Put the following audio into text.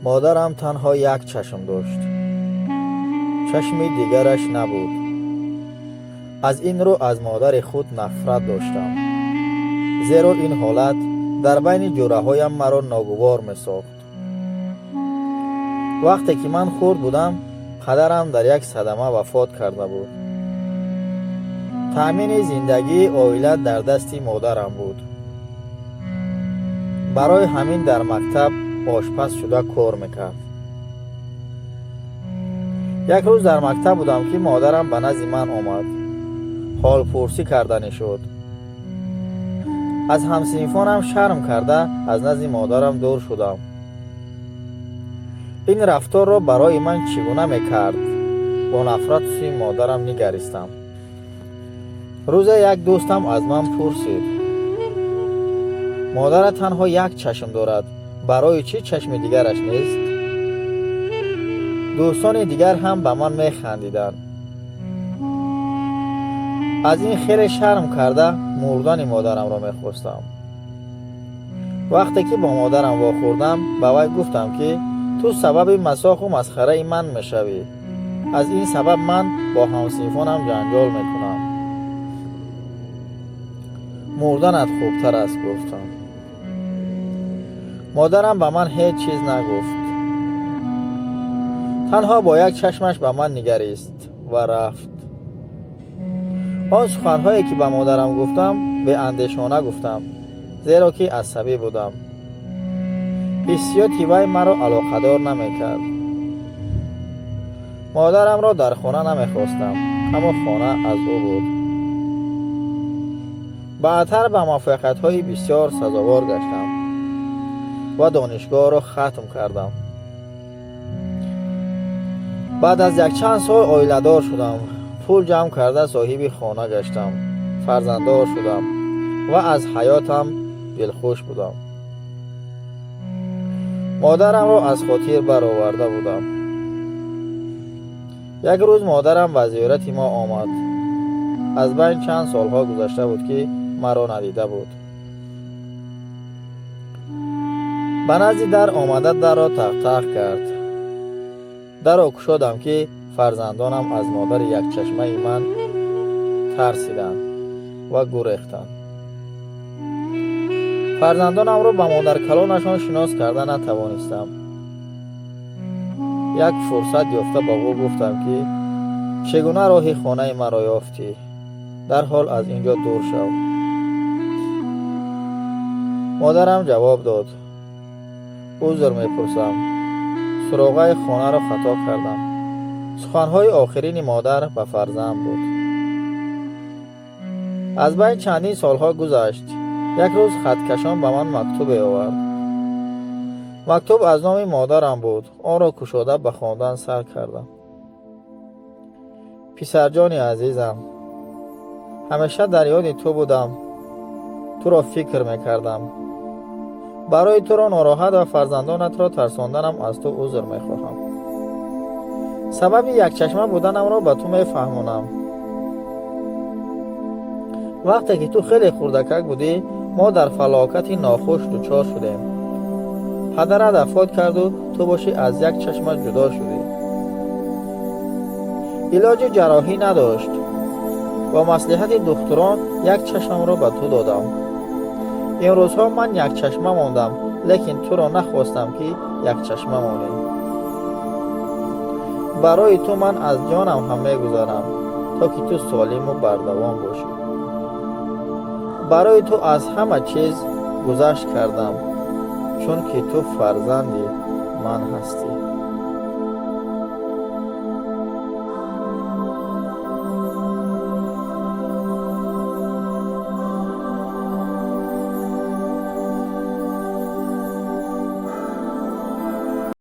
مادرم تنها یک چشم داشت. چشمی دیگرش نبود. از این رو از مادر خود نفرت داشتم. زیرا این حالت در بین جوره هایم مرا ناگوار می ساخت. وقتی که من خرد بودم پدرم در یک صدمه وفات کرده بود. تأمین زندگی عائله در دستی مادرم بود. برای همین در مکتب آشپز شده کار میکرد. یک روز در مکتب بودم که مادرم به نزد من آمد. حال پرسی کردنی شد. از همصنفانم شرم کرده از نزد مادرم دور شدم. این رفتار را برای من چگونه میکرد؟ با نفرت سوی مادرم نگریستم. روز یک دوستم از من پرسید: مادر تنها یک چشم دارد، برای چی چشم دیگرش نیست؟ دوستان دیگر هم به من میخندیدند. از این خیلی شرم کرده مردن مادرم را میخواستم. وقتی که با مادرم واخوردم به وی گفتم که تو سبب مساخ و مسخره من میشوی. از این سبب من با همصنفانم جنجال میکنم. مردنت خوبتر است گفتم. مادرم به من هیچ چیز نگفت. تنها با یک چشمش به من نگریست و رفت. آن سخنهایی که به مادرم گفتم به اندیشانه گفتم، زیرا که عصبی بودم. حسیاتی وی مرا علاقه‌دار نمی‌کرد. مادرم را در خانه نمی‌خواستم، اما خانه از او بود. بعدتر به موفقیت‌های بسیار سزاوار گشتم و دانشگاه را ختم کردم. بعد از یک چند سال عائله‌دار شدم. پول جمع کرده صاحب خانه گشتم. فرزنددار شدم و از حیاتم دلخوش بودم. مادرم را از خاطر برآورده بودم. یک روز مادرم به زیارت ما آمد. از بین چند سالها گذشته بود که مرا ندیده بود. به نزد در آمده در را تق تق کرد. در را گشودم که فرزندانم از مادر یک چشمه من ترسیدند و گریختند. فرزندانم را به مادر کلانشان شناس کرده نتوانستم. یک فرصت یافته با او گفتم که چگونه راه خانه مرا یافتی؟ در حال از اینجا دور شو. مادرم جواب داد: عذر میپرسم، سراغه خانه را خطا کردم. سخنهای آخرین مادر به فرزند بود. از بین چندین سالها گذشت. یک روز خطکشان به من مکتوب آورد. مکتوب از نام مادرم بود. آن را گشوده به خواندن سر کردم. پسرجان عزیزم، همیشه در یاد تو بودم. تو را فکر میکردم. برای تو را ناراحت و فرزندانت را ترساندنم از تو عذر میخواهم. سبب یک چشمه بودنم را به تو میفهمونم. وقتی که تو خیلی خردکک بودی ما در فلاکت ناخوش دچار شدیم. پدرت وفات کرد و تو باشی از یک چشمه جدا شدی. علاج جراحی نداشت. با مصلحت دکتران یک چشمم را به تو دادم. این روزها من یک چشمه ماندم، لیکن تو را نخواستم که یک چشمه مانی. برای تو من از جانم هم میگذارم تا که تو سالم و بردوام باشی. برای تو از همه چیز گذشت کردم، چون که تو فرزندی من هستی.